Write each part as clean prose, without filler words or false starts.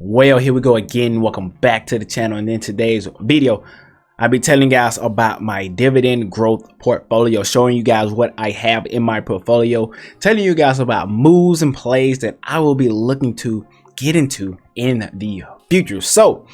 Well, here we go again. Welcome back to the channel. And in today's video, I'll be telling you guys about my dividend growth portfolio, showing you guys what I have in my portfolio, telling you guys about moves and plays that I will be looking to get into in the future. So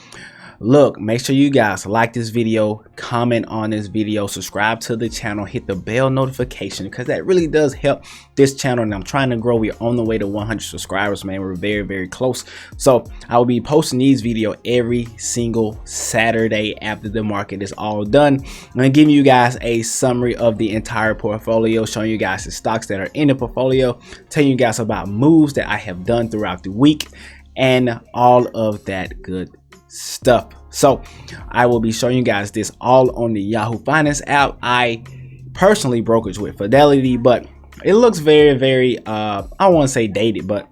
look, make sure you guys like this video, comment on this video, subscribe to the channel, hit the bell notification, because that really does help this channel. And I'm trying to grow. We're on the way to 100 subscribers, man. We're very close. So I will be posting these videos every single Saturday after the market is all done. I'm going to give you guys a summary of the entire portfolio, showing you guys the stocks that are in the portfolio, telling you guys about moves that I have done throughout the week, and all of that good stuff. So I will be showing you guys this all on the Yahoo Finance app. I personally brokerage with Fidelity, but it looks very I don't want to say dated, but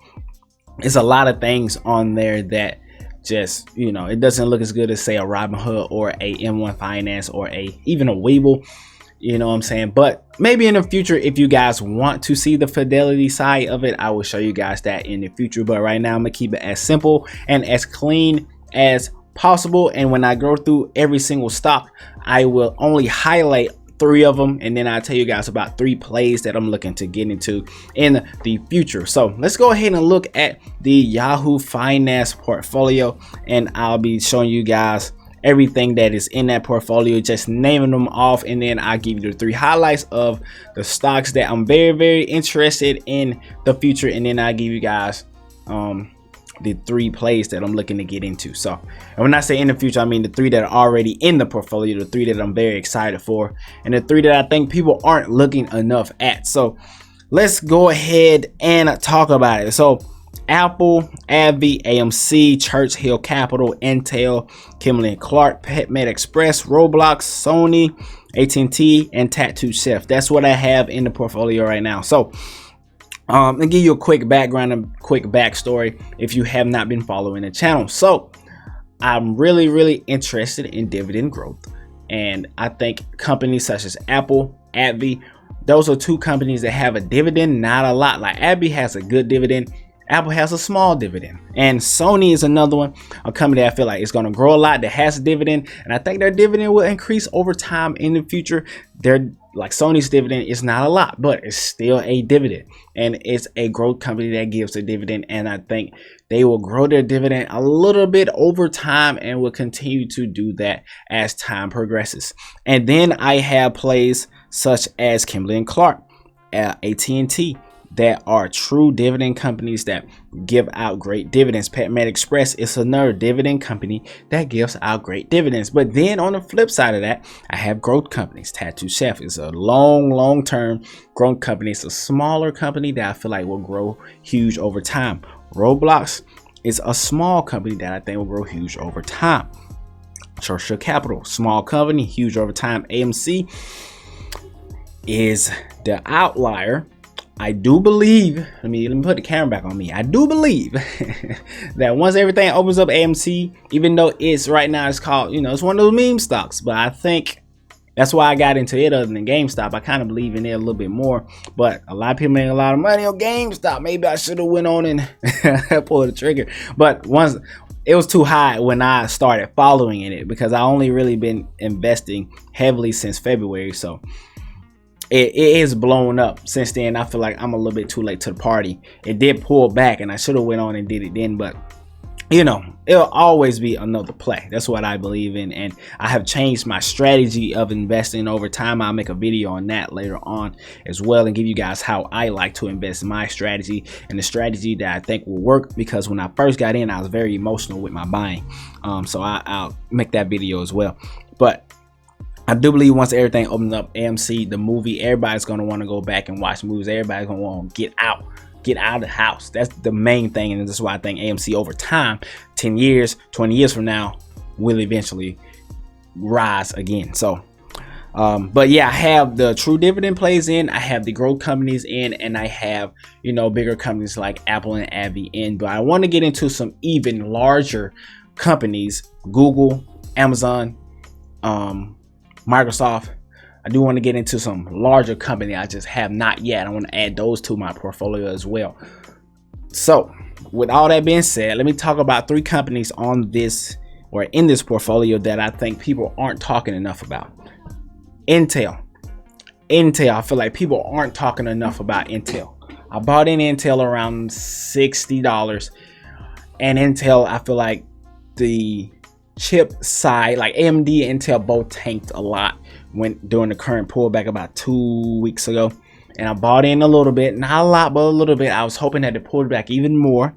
it's a lot of things on there that just, you know, it doesn't look as good as say a Robinhood or a M1 Finance or even a Webull. You know what I'm saying? But maybe in the future, if you guys want to see the Fidelity side of it, I will show you guys that in the future. But right now I'm gonna keep it as simple and as clean as possible. And when I go through every single stock, I will only highlight 3 of them, and then I'll tell you guys about 3 plays that I'm looking to get into in the future. So let's go ahead and look at the Yahoo Finance portfolio, and I'll be showing you guys everything that is in that portfolio, just naming them off, and then I'll give you the 3 highlights of the stocks that I'm very interested in the future, and then I'll give you guys the 3 plays that I'm looking to get into. So, and when I say in the future, I mean the 3 that are already in the portfolio, the 3 that I'm very excited for, and the 3 that I think people aren't looking enough at. So let's go ahead and talk about it. So Apple, AbbVie, AMC, Churchill Capital, Intel, Kimberly-Clark, PetMed Express, Roblox, Sony, AT&T, and Tattoo Chef. That's what I have in the portfolio right now. So and give you a quick background and quick backstory if you have not been following the channel. So I'm really interested in dividend growth, and I think companies such as Apple, AbbVie, those are 2 companies that have a dividend, not a lot. Like AbbVie has a good dividend, Apple has a small dividend, and Sony is another one, a company that I feel like is going to grow a lot, that has a dividend, and I think their dividend will increase over time in the future. They're like Sony's dividend is not a lot, but it's still a dividend, and it's a growth company that gives a dividend, and I think they will grow their dividend a little bit over time and will continue to do that as time progresses. And then I have plays such as Kimberly-Clark, AT&T, that are true dividend companies that give out great dividends. PetMed Express is another dividend company that gives out great dividends. But then on the flip side of that, I have growth companies. Tattoo Chef is a long-term growth company. It's a smaller company that I feel like will grow huge over time. Roblox is a small company that I think will grow huge over time. Churchill Capital, small company, huge over time. AMC is the outlier. I do believe, let me put the camera back on me. I do believe that once everything opens up, AMC, even though it's right now, it's called, you know, it's one of those meme stocks, but I think that's why I got into it other than GameStop. I kind of believe in it a little bit more, but a lot of people make a lot of money on GameStop. Maybe I should have went on and pulled the trigger, but once it was too high when I started following in it, because I only really been investing heavily since February. So it is blown up since then. I feel like I'm a little bit too late to the party. It did pull back, and I should have went on and did it then, but you know, it'll always be another play. That's what I believe in, and I have changed my strategy of investing over time. I'll make a video on that later on as well, and give you guys how I like to invest, my strategy, and the strategy that I think will work, because when I first got in, I was very emotional with my buying. So I'll make that video as well. But I do believe once everything opens up, AMC, the movie, everybody's going to want to go back and watch movies. Everybody's going to want to get out of the house. That's the main thing. And this is why I think AMC over time, 10 years, 20 years from now, will eventually rise again. So, but yeah, I have the true dividend plays in, I have the growth companies in, and I have, you know, bigger companies like Apple and AbbVie in. But I want to get into some even larger companies, Google, Amazon, Microsoft. I do want to get into some larger company I just have not yet. I want to add those to my portfolio as well. So with all that being said, let me talk about 3 companies on this or in this portfolio that I think people aren't talking enough about. Intel. I feel like people aren't talking enough about Intel. I bought in Intel around $60, and Intel, I feel like the chip side, like AMD and Intel, both tanked a lot during the current pullback about 2 weeks ago. And I bought in a little bit, not a lot, but a little bit. I was hoping that it pulled back even more.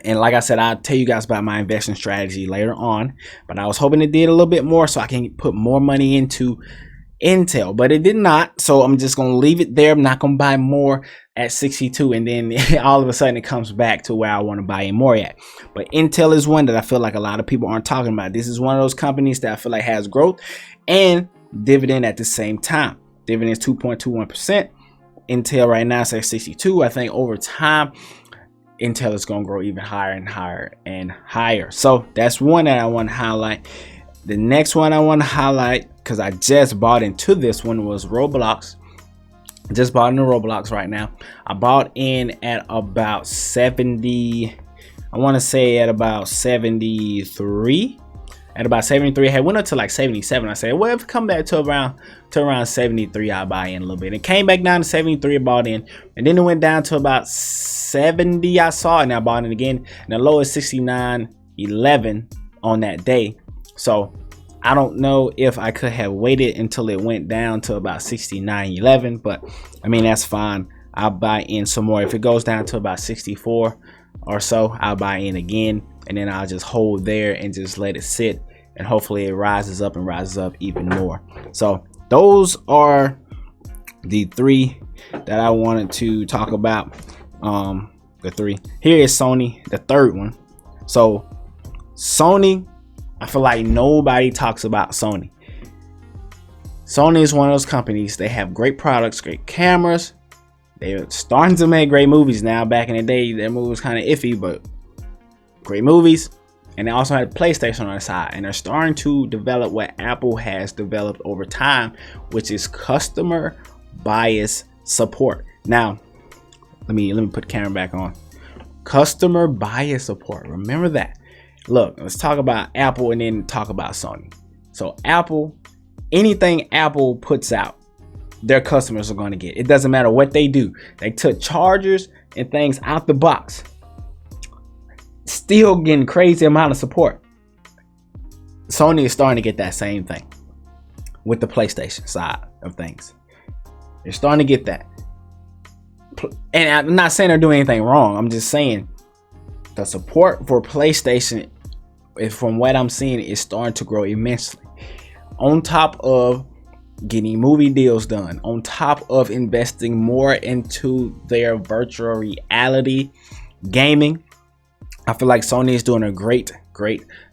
And like I said, I'll tell you guys about my investment strategy later on, but I was hoping it did a little bit more so I can put more money into Intel, but it did not. So I'm just going to leave it there. I'm not going to buy more at 62, and then all of a sudden it comes back to where I want to buy in more at. But Intel is one that I feel like a lot of people aren't talking about. This is one of those companies that I feel like has growth and dividend at the same time. Dividend is 2.21%. Intel right now is at 62. I think over time Intel is going to grow even higher and higher and higher. So that's one that I want to highlight. The next one I want to highlight, because I just bought into this one, was Roblox. Just bought into Roblox right now. I bought in at about 70. I want to say at about 73. At about 73, I went up to like 77. I said, well, if it come back to around 73, I'll buy in a little bit. It came back down to 73, I bought in, and then it went down to about 70. I saw it, and I bought it again. And the low is 69.11 on that day. So I don't know if I could have waited until it went down to about 69.11, but I mean, that's fine. I'll buy in some more. If it goes down to about 64 or so, I'll buy in again, and then I'll just hold there and just let it sit, and hopefully it rises up and rises up even more. So those are the 3 that I wanted to talk about. The 3. Here is Sony, the third one. So Sony, I feel like nobody talks about Sony. Sony is one of those companies. They have great products, great cameras. They're starting to make great movies now. Back in the day, their movie was kind of iffy, but great movies. And they also had PlayStation on the side. And they're starting to develop what Apple has developed over time, which is customer bias support. Now, let me put the camera back on. Customer bias support. Remember that. Look, let's talk about Apple and then talk about Sony. So Apple, anything Apple puts out, their customers are going to get. It doesn't matter what they do. They took chargers and things out the box, still getting crazy amount of support. Sony is starting to get that same thing with the PlayStation side of things. They're starting to get that. And I'm not saying they're doing anything wrong. I'm just saying the support for PlayStation, from what I'm seeing, is starting to grow immensely. On top of getting movie deals done, on top of investing more into their virtual reality gaming, I feel like Sony is doing a great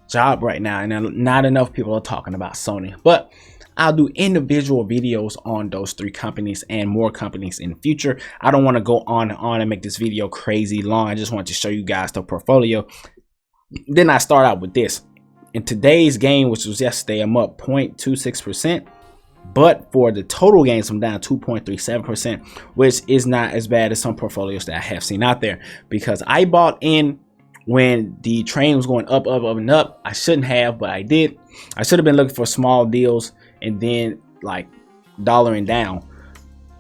job right now, and not enough people are talking about Sony. But I'll do individual videos on those 3 companies and more companies in the future. I don't want to go on and on and make this video crazy long. I just want to show you guys the portfolio. Then I start out with this. In today's game, which was yesterday, I'm up 0.26%. But for the total gains, I'm down 2.37%, which is not as bad as some portfolios that I have seen out there, because I bought in when the train was going up and up. I shouldn't have, but I did. I should have been looking for small deals and then like dollaring down.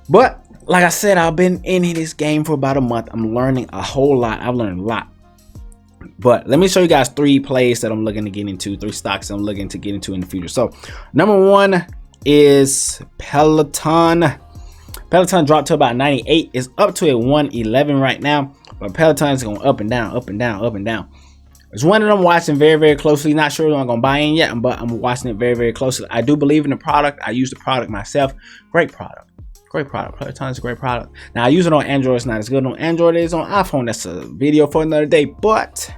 But like I said, I've been in this game for about a month. I'm learning a whole lot. I've learned a lot. But let me show you guys 3 plays that I'm looking to get into, 3 stocks I'm looking to get into in the future. So number 1 is Peloton. Peloton dropped to about 98. It's up to a 111 right now, but Peloton is going up and down, up and down, up and down. It's one that I'm watching very closely. Not sure if I'm going to buy in yet, but I'm watching it very closely. I do believe in the product. I use the product myself. Great product. Great product. Peloton is a great product. Now, I use it on Android. It's not as good on Android as on iPhone. That's a video for another day. But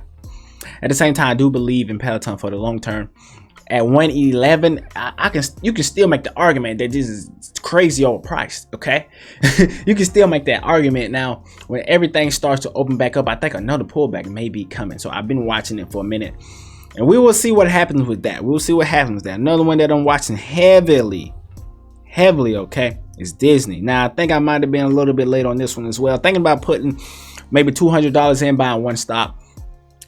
at the same time, I do believe in Peloton for the long term. At 111, you can still make the argument that this is crazy overpriced. Okay, you can still make that argument. Now, when everything starts to open back up, I think another pullback may be coming. So I've been watching it for a minute, and we will see what happens with that. We'll see what happens there. Another one that I'm watching heavily, okay, is Disney. Now, I think I might have been a little bit late on this one as well. Thinking about putting maybe $200 in buying one stock,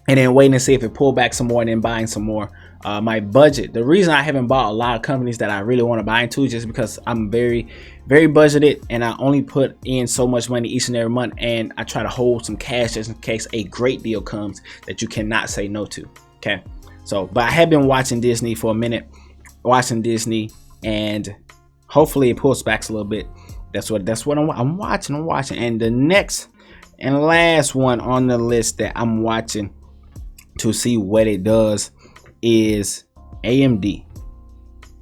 and then waiting to see if it pull back some more and then buying some more. My budget, the reason I haven't bought a lot of companies that I really want to buy into is just because I'm very budgeted, and I only put in so much money each and every month, and I try to hold some cash just in case a great deal comes that you cannot say no to. Okay, so but I have been watching Disney for a minute, and hopefully it pulls back a little bit. That's what I'm watching. And the next and last one on the list that I'm watching to see what it does is AMD.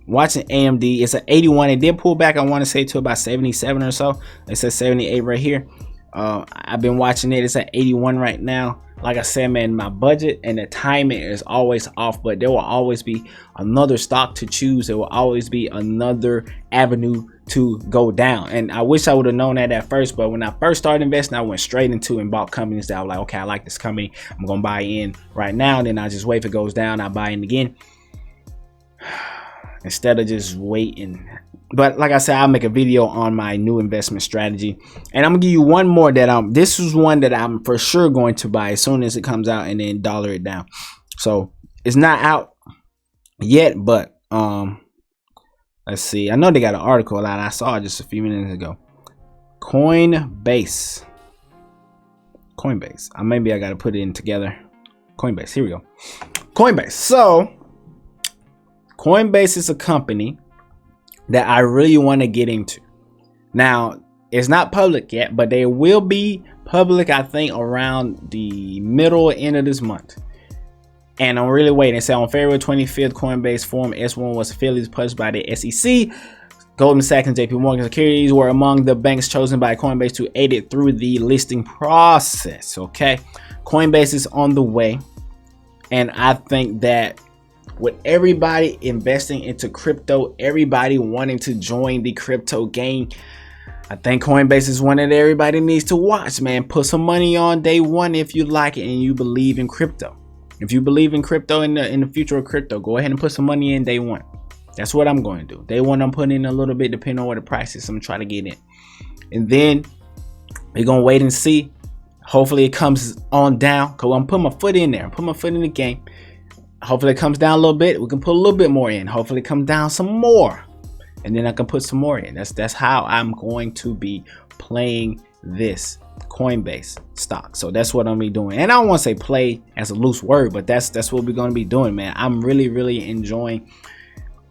Watching AMD, it's an 81. It did pull back, I want to say, to about 77 or so. It says 78 right here. I've been watching it. It's at 81 right now. Like I said, man, my budget and the timing is always off, but there will always be another stock to choose. There will always be another avenue to go down. And I wish I would have known that at first, but when I first started investing, I went straight into and bought companies that I was like, okay, I like this company, I'm gonna buy in right now, and then I just wait if it goes down, I buy in again, instead of just waiting. But like I said, I'll make a video on my new investment strategy, and I'm gonna give you one more that this is one that I'm for sure going to buy as soon as it comes out, and then dollar it down. So it's not out yet, but let's see. I know they got an article out. I saw it just a few minutes ago. Coinbase. Maybe I got to put it in together. Coinbase. Here we go. Coinbase. So Coinbase is a company that I really want to get into. Now, it's not public yet, but they will be public, I think, around the middle end of this month. And I'm really waiting. It said on February 25th, Coinbase Form S1 was affiliates published by the SEC. Goldman Sachs and JP Morgan Securities were among the banks chosen by Coinbase to aid it through the listing process. Okay, Coinbase is on the way, and I think that with everybody investing into crypto, everybody wanting to join the crypto game, I think Coinbase is one that everybody needs to watch, man. Put some money on day one if you like it and you believe in crypto. If you believe in crypto, in the future of crypto, go ahead and put some money in day one. That's what I'm going to do. Day one, I'm putting in a little bit, depending on what the price is. I'm trying to get in. And then we're going to wait and see. Hopefully it comes on down, because I'm putting my foot in there. Put my foot in the game. Hopefully it comes down a little bit. We can put a little bit more in. Hopefully it comes down some more, and then I can put some more in. That's how I'm going to be playing this Coinbase stock. So that's what I'm gonna be doing. And I don't want to say play as a loose word, but that's what we're gonna be doing, man. I'm really enjoying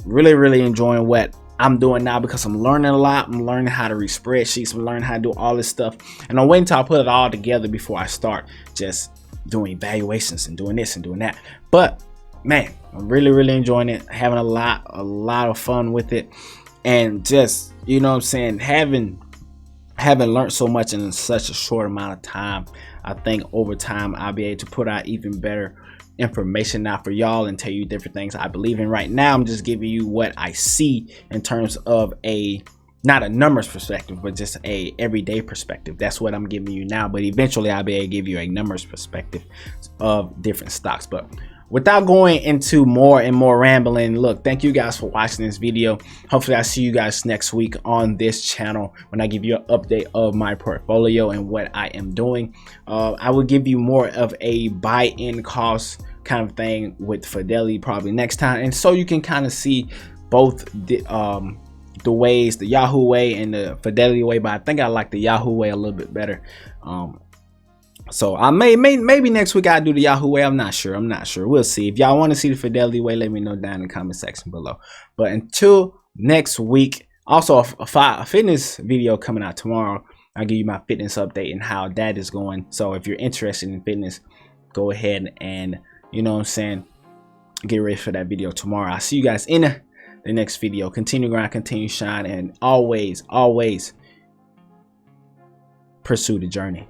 what I'm doing now, because I'm learning a lot. I'm learning how to read spreadsheets. I'm learning how to do all this stuff, and I'm waiting until I put it all together before I start just doing evaluations and doing this and doing that. But man, I'm really enjoying it, having a lot of fun with it, and just, you know what I'm saying, having learned so much in such a short amount of time. I think over time I'll be able to put out even better information now for y'all and tell you different things I believe in. Right now I'm just giving you what I see in terms of not a numbers perspective, but just a everyday perspective. That's what I'm giving you now, but eventually I'll be able to give you a numbers perspective of different stocks. But without going into more and more rambling, look, thank you guys for watching this video. Hopefully I see you guys next week on this channel when I give you an update of my portfolio and what I am doing. I will give you more of a buy-in cost kind of thing with Fidelity probably next time, and so you can kind of see both the ways, the Yahoo way and the Fidelity way, but I think I like the Yahoo way a little bit better. So I maybe next week I'll do the Yahoo way. I'm not sure. We'll see. If y'all want to see the Fidelity way, let me know down in the comment section below. But until next week, also a fitness video coming out tomorrow. I'll give you my fitness update and how that is going. So if you're interested in fitness, go ahead and, you know what I'm saying, get ready for that video tomorrow. I'll see you guys in the next video. Continue grind, continue shine, and always pursue the journey.